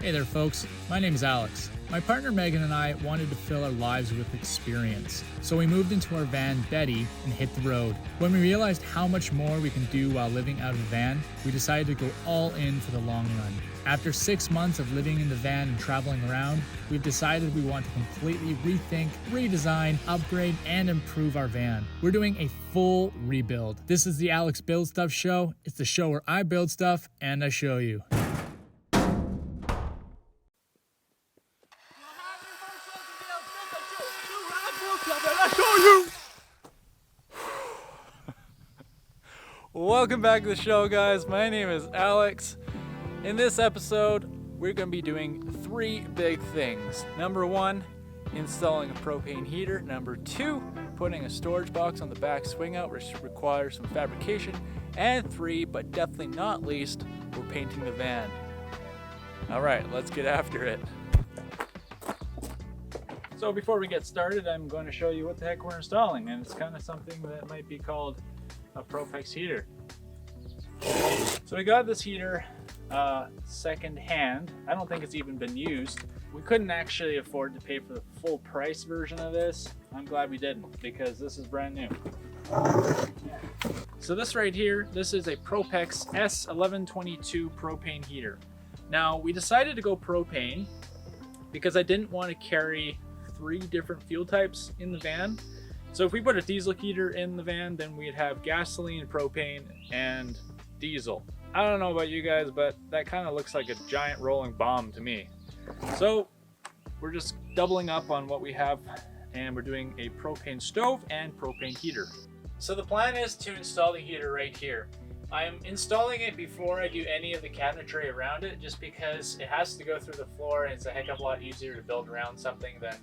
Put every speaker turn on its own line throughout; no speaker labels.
Hey there folks, my name is Alex. My partner Megan and I wanted to fill our lives with experience, so we moved into our van Betty and hit the road. When we realized how much more we can do while living out of a van, we decided to go all in for the long run. After 6 months of living in the van and traveling around, we've decided we want to completely rethink, redesign, upgrade, and improve our van. We're doing a full rebuild. This is the Alex Build Stuff Show. It's the show where I build stuff and I show you.
Welcome back to the show, guys. My name is Alex. In this episode, we're going to be doing 3 big things. Number 1, installing a propane heater. Number 2, putting a storage box on the back swing out, which requires some fabrication. And 3, but definitely not least, we're painting the van. All right, let's get after it. So before we get started, I'm going to show you what the heck we're installing, and it's kind of something that might be called a Propex heater. So we got this heater second hand. I don't think it's even been used. We couldn't actually afford to pay for the full price version of this. I'm glad we didn't, because this is brand new. So this right here, this is a Propex S1122 propane heater. Now we decided to go propane because I didn't want to carry 3 different fuel types in the van. So if we put a diesel heater in the van, then we'd have gasoline, propane, and diesel. I don't know about you guys, but that kind of looks like a giant rolling bomb to me. So we're just doubling up on what we have, and we're doing a propane stove and propane heater. So the plan is to install the heater right here. I'm installing it before I do any of the cabinetry around it, just because it has to go through the floor, and it's a heck of a lot easier to build around something than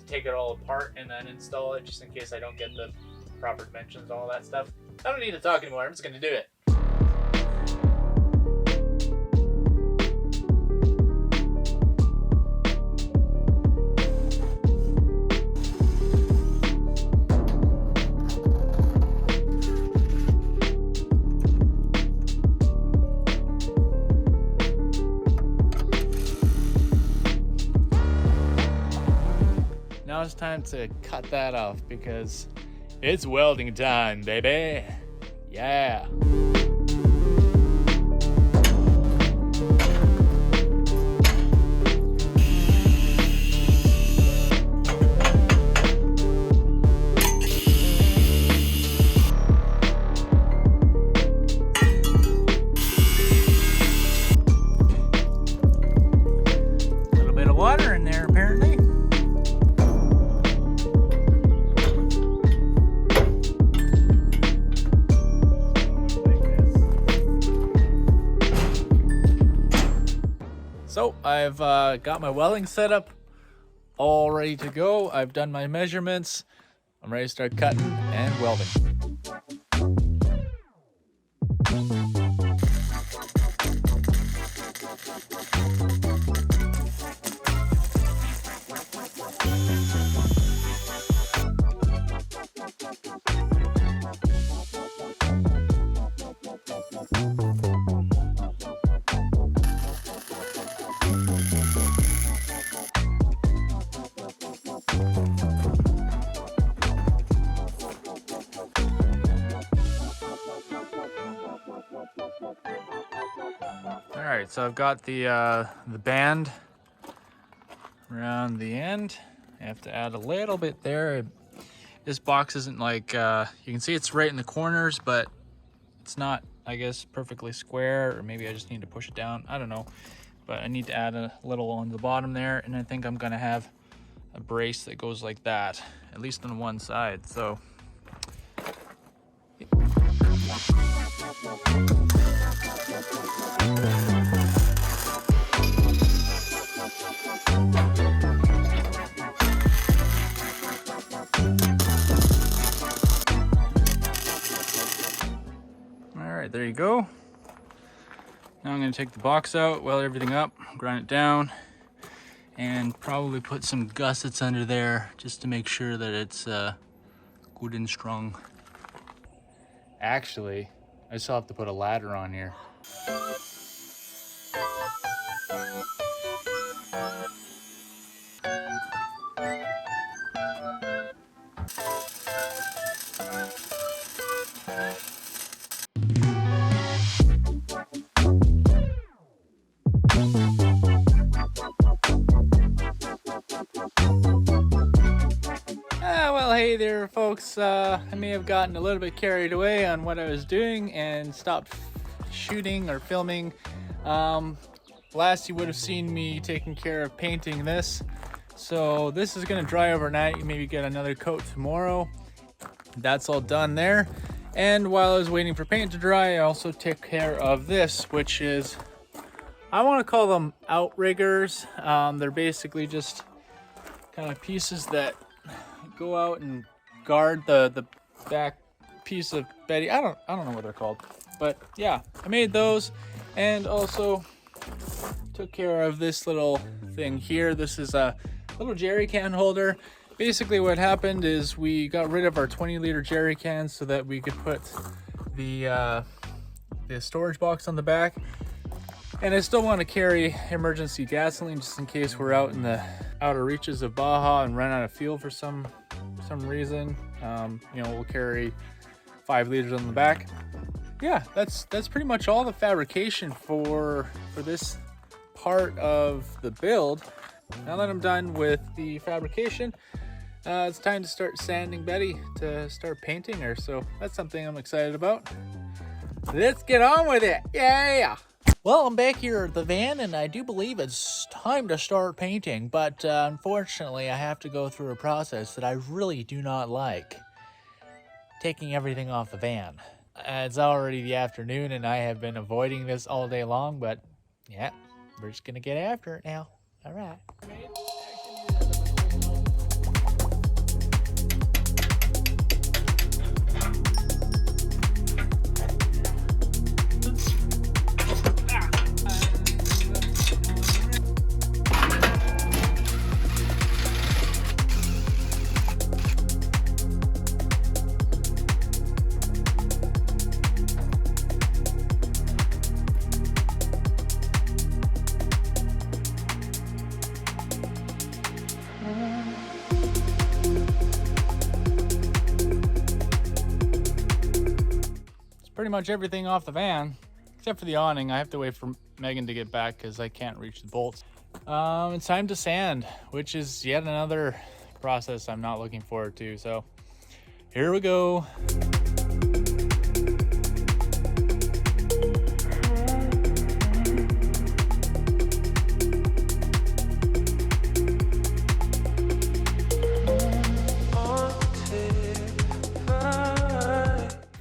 take it all apart and then install it, just in case I don't get the proper dimensions, all that stuff. I don't need to talk anymore, I'm just gonna do it. Now it's time to cut that off because it's welding time, baby. Yeah. A little bit of water in there, apparently. So I've got my welding setup all ready to go. I've done my measurements. I'm ready to start cutting and welding. All right, so I've got the band around the end. I have to add a little bit there. This box isn't like, you can see it's right in the corners, but it's not, I guess, perfectly square, or maybe I just need to push it down. I don't know, but I need to add a little on the bottom there, and I think I'm gonna have a brace that goes like that, at least on one side. So Alright, there you go. Now I'm going to take the box out, weld everything up, grind it down, and probably put some gussets under there just to make sure that it's good and strong. Actually, I still have to put a ladder on here. Well, hey there, folks. I may have gotten a little bit carried away on what I was doing and stopped shooting or filming. Last you would have seen me taking care of painting this. So this is gonna dry overnight. You maybe get another coat tomorrow. That's all done there. And while I was waiting for paint to dry, I also took care of this, which is, I want to call them outriggers. They're basically just kind of pieces that go out and guard the back piece of Betty. I don't know what they're called, but yeah, I made those, and also took care of this little thing here. This is a little jerry can holder. Basically what happened is we got rid of our 20-liter jerry cans so that we could put the storage box on the back. And I still want to carry emergency gasoline just in case we're out in the outer reaches of Baja and run out of fuel for some reason. You know, we'll carry 5 liters on the back. Yeah, that's pretty much all the fabrication for this part of the build. Now that I'm done with the fabrication, it's time to start sanding Betty to start painting her. So that's something I'm excited about. Let's get on with it. Yeah. Well, I'm back here at the van, and I do believe it's time to start painting, but unfortunately I have to go through a process that I really do not like. Taking everything off the van. It's already the afternoon, and I have been avoiding this all day long, but yeah, we're just gonna get after it now. All right. Pretty much everything off the van, except for the awning. I have to wait for Megan to get back because I can't reach the bolts. It's time to sand, which is yet another process I'm not looking forward to. So here we go.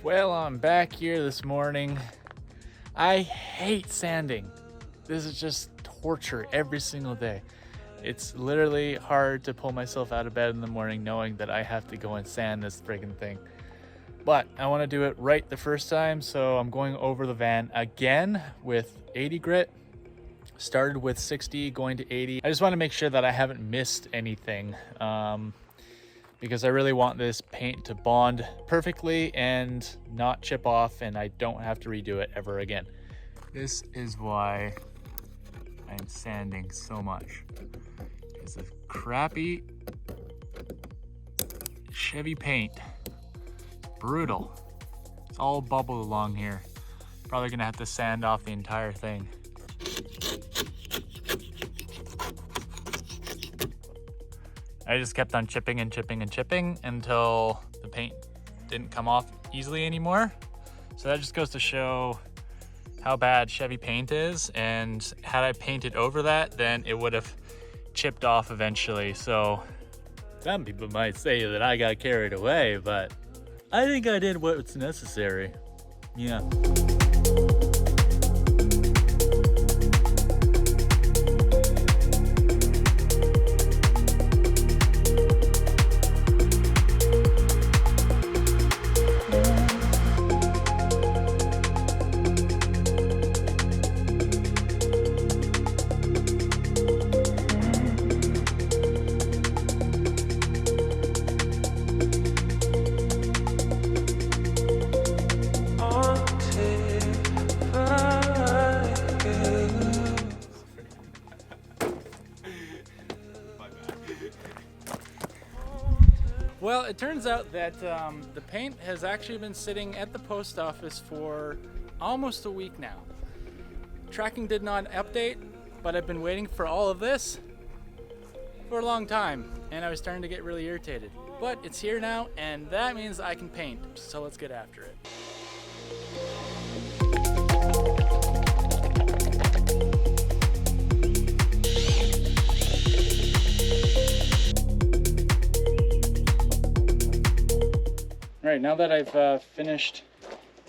Well, I'm back here this morning. I hate sanding. This is just torture every single day. It's literally hard to pull myself out of bed in the morning knowing that I have to go and sand this friggin' thing. But I want to do it right the first time, so I'm going over the van again with 80 grit. Started with 60, going to 80. I just want to make sure that I haven't missed anything. Because I really want this paint to bond perfectly and not chip off, and I don't have to redo it ever again. This is why I'm sanding so much. It's a crappy Chevy paint. It's brutal. It's all bubbled along here. Probably gonna have to sand off the entire thing. I just kept on chipping and chipping and chipping until the paint didn't come off easily anymore. So that just goes to show how bad Chevy paint is, and had I painted over that, then it would have chipped off eventually. So some people might say that I got carried away, but I think I did what's necessary. Yeah. Well, it turns out that the paint has actually been sitting at the post office for almost a week now. Tracking did not update,
but I've been waiting for all of this for a long time, and I was starting to get really irritated. But it's here now, and that means I can paint, so let's get after it. All right, now that I've finished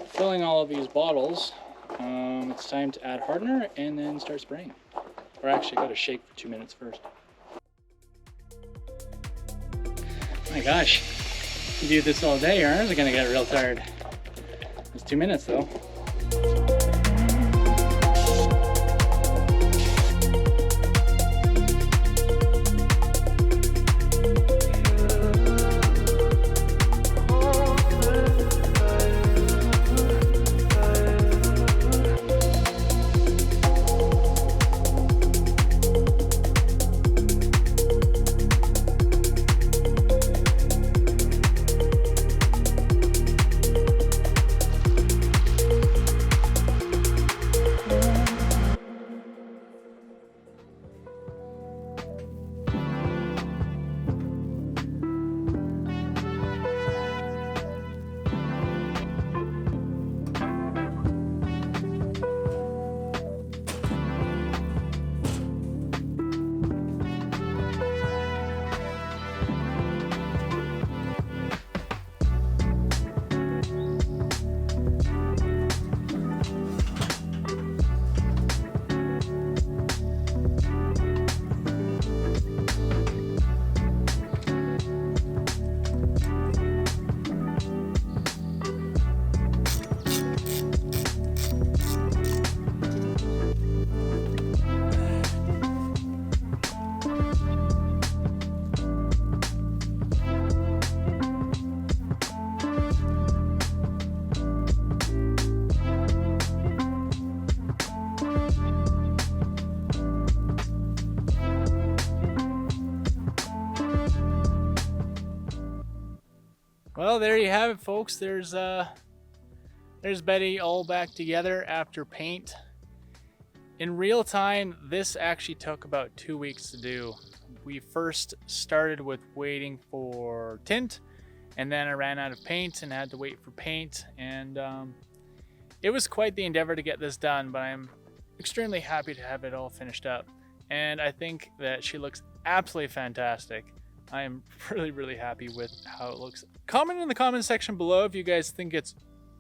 filling all of these bottles, it's time to add hardener and then start spraying. Or actually, got to shake for 2 minutes first. My gosh, you do this all day, your arms are gonna get real tired. It's 2 minutes though. Well, there you have it, folks. There's Betty all back together after paint. In real time, this actually took about 2 weeks to do. We first started with waiting for tint, and then I ran out of paint and had to wait for paint, and it was quite the endeavor to get this done, but I'm extremely happy to have it all finished up. And I think that she looks absolutely fantastic. I am really happy with how it looks. Comment in the comment section below if you guys think it's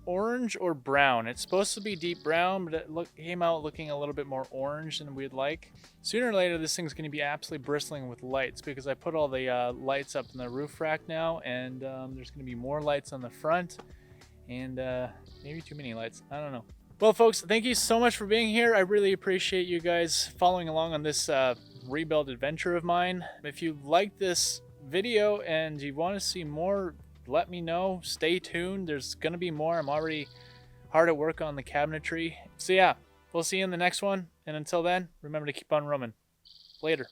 orange or brown. It's supposed to be deep brown, but it came out looking a little bit more orange than we'd like. Sooner or later, this thing's going to be absolutely bristling with lights because I put all the lights up in the roof rack now, and there's going to be more lights on the front, and maybe too many lights. I don't know. Well, folks, thank you so much for being here. I really appreciate you guys following along on this rebuild adventure of mine. If you like this video and you want to see more, let me know. Stay tuned. There's gonna be more. I'm already hard at work on the cabinetry. So yeah, we'll see you in the next one, and until then, remember to keep on roaming. Later.